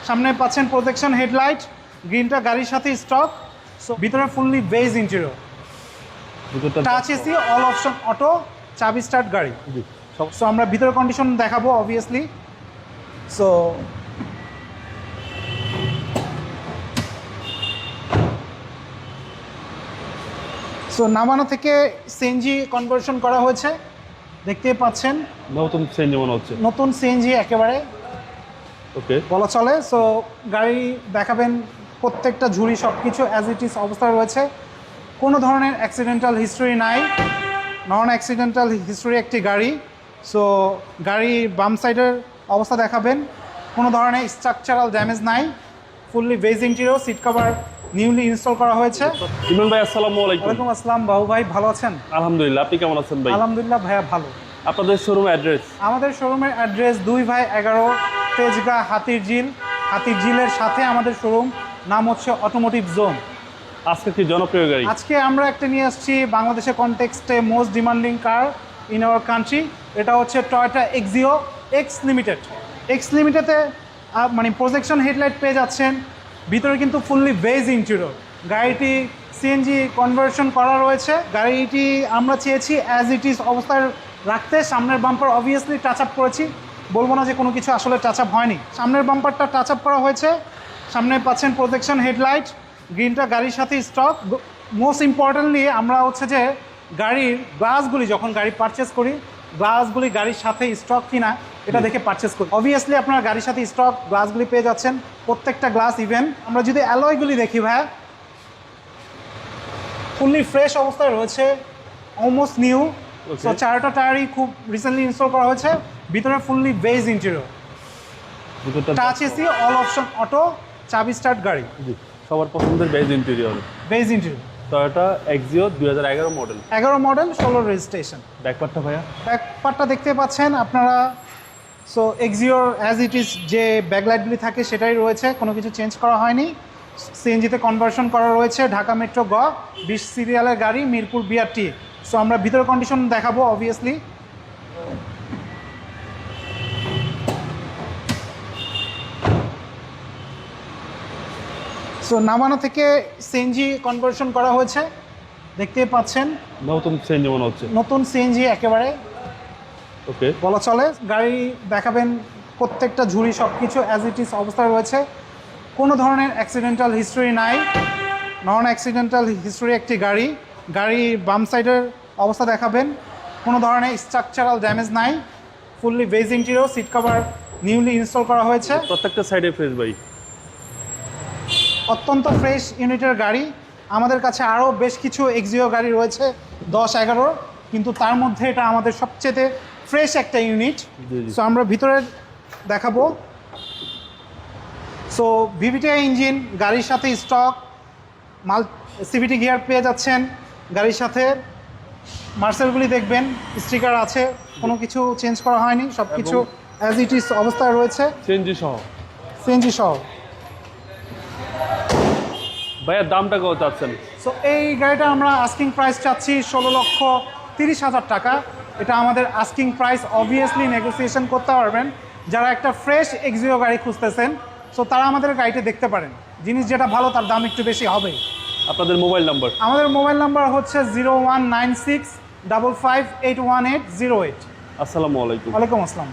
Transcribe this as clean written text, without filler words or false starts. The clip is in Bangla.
সামনে পাচ্ছেন প্রোটেকশন হেডলাইট, গ্রিনটা গাড়ির সাথে স্টক। সো ভিতরে fully beige interior, touch AC, all option auto, চাবি স্টার্ট গাড়ি। সো আমরা ভিতরের কন্ডিশন দেখাবো অবভিয়াসলি। সো নামানো থেকে সিএনজি কনভার্সন করা হয়েছে, দেখতেই পাচ্ছেন। নতুন সিএনজি মনে হচ্ছে, নতুন সিএনজি একেবারে ওকে বলা চলে। সো গাড়ি দেখাবেন, প্রত্যেকটা ঝুড়ি সব কিছু অ্যাজ ইট ইজ অবস্থায় রয়েছে, কোনো ধরনের অ্যাক্সিডেন্টাল হিস্ট্রি নাই, নন অ্যাক্সিডেন্টাল হিস্ট্রি একটি গাড়ি। সো গাড়ির বাম সাইডের অবস্থা দেখাবেন, কোনো ধরনের স্ট্রাকচারাল ড্যামেজ নাই, fully beige interior, seat cover newly install করা হয়েছে। ইমরান ভাই আসসালামু আলাইকুম। ওয়ালাইকুম আসসালাম বাবু ভাই, ভালো আছেন? আলহামদুলিল্লাহ, আপনি কেমন আছেন ভাই? আলহামদুলিল্লাহ ভাইয়া ভালো। আপনাদের শোরুম অ্যাড্রেস? আমাদের শোরুমের অ্যাড্রেস 2 ভাই 11 তেজগাঁ হাতির ঝিলের সাথে আমাদের শোরুম, নাম হচ্ছে অটোমোটিভ জোন। আজকে কি জনপ্রিয় গাড়ি? আজকে আমরা একটা নিয়ে আসছি বাংলাদেশের কনটেক্সটে most demanding car in our country. এটা হচ্ছে Toyota Axio X limited. X লিমিটেডে মানে প্রজেকশন হেডলাইট পেয়ে যাচ্ছেন, ভিতরে কিন্তু ফুললি বেজ ইন্টেরিয়র। গাড়িটি সিএনজি কনভার্সন করা রয়েছে। গাড়িটি আমরা চেয়েছি অ্যাজ ইট ইজ অবস্থায় রাখতে। সামনের বাম্পার অবভিয়াসলি টাচ আপ করেছি, বলবো না যে কোনো কিছু আসলে টাচ আপ হয়নি। সামনের বাম্পারটা টাচ আপ করা হয়েছে, সামনে পাচ্ছেন প্রোটেকশন হেডলাইট, গ্রিনটা গাড়ির সাথে স্টক। মোস্ট ইম্পর্টেন্টলি আমরা হচ্ছে যে গাড়ির গ্লাসগুলি যখন গাড়ি পারচেস করি, গ্লাসগুলি গাড়ির সাথে স্টক কিনা এটা দেখে পারচেস করি। অবভিয়াসলি আপনারা গাড়ির সাথে স্টক গ্লাসগুলি পেয়ে যাচ্ছেন, প্রত্যেকটা গ্লাস ইভেন। আমরা যদি অ্যালয়গুলি দেখি ভাই, ফুললি ফ্রেশ অবস্থায় রয়েছে, অলমোস্ট নিউ। সো চারটা টায়ারই খুব রিসেন্টলি ইনস্টল করা হয়েছে, ভিতরে fully beige interior, touch AC, all option auto, চাবি স্টার্ট গাড়ি। সবার পছন্দের beige interior. Beige interior Toyota Axio 2011 model. 11 model, 16 registration. ব্যাকপার্টটা ভাইয়া? ব্যাকপার্টটা দেখতে পাচ্ছেন আপনারা। সো এক্সিওর অ্যাজ ইট ইজ যে ব্যাকলাইটগুলি থাকে সেটাই রয়েছে, কোনো কিছু চেঞ্জ করা হয়নি। সিএনজিতে কনভার্সন করা রয়েছে, ঢাকা মেট্রো 20 সিরিয়ালের গাড়ি, মিরপুর বিআরটি। সো আমরা ভিতরের কন্ডিশন দেখাবো অবভিয়াসলি। সো নামানো থেকে সিএনজি কনভার্সন করা হয়েছে, দেখতেই পাচ্ছেন। নতুন সিএনজি মনে হচ্ছে, নতুন সিএনজি একেবারে ওকে বলা চলে। গাড়ি দেখাবেন, প্রত্যেকটা ঝুড়ি সব কিছু অ্যাজ ইট ইজ অবস্থায় রয়েছে, কোনো ধরনের অ্যাক্সিডেন্টাল হিস্ট্রি নাই, নন অ্যাক্সিডেন্টাল হিস্ট্রি একটি গাড়ি। গাড়ির বাম সাইডের অবস্থা দেখাবেন, কোনো ধরনের স্ট্রাকচারাল ড্যামেজ নাই, fully beige interior, seat cover newly install করা হয়েছে। প্রত্যেকটা সাইডে ফ্রেশ ভাই, অত্যন্ত ফ্রেশ ইউনিটের গাড়ি। আমাদের কাছে আরও বেশ কিছু এক্সিও গাড়ি রয়েছে 10-11, কিন্তু তার মধ্যে এটা আমাদের সবচেয়ে ফ্রেশ একটা ইউনিট। সো আমরা ভিতরে দেখাবো। সো ভিভিটিআই ইঞ্জিন গাড়ির সাথে স্টক, সিভিটি গিয়ার পেয়ে যাচ্ছেন গাড়ির সাথে। মার্সেলগুলি দেখবেন স্টিকার আছে, কোনো কিছু চেঞ্জ করা হয়নি, সব কিছু অ্যাজ ইট ইজ অবস্থায় রয়েছে, সিএনজি সহ। ভাইয়া দামটা কত চাচ্ছেন? সো এই গাড়িটা আমরা আস্কিং প্রাইস চাচ্ছি 16,30,000 টাকা। এটা আমাদের আস্কিং প্রাইস, অবভিয়াসলি নেগোসিয়েশন করতে পারবেন। যারা একটা ফ্রেশ এক্সিও গাড়ি খুঁজতেছেন, সো তারা আমাদের গাড়িটা দেখতে পারেন। জিনিস যেটা ভালো তার দাম একটু বেশি হবে। আপনাদের মোবাইল নাম্বার? আমাদের মোবাইল নাম্বার হচ্ছে 019655818008। আসসালামু আলাইকুম। ওয়ালাইকুম আসসালাম।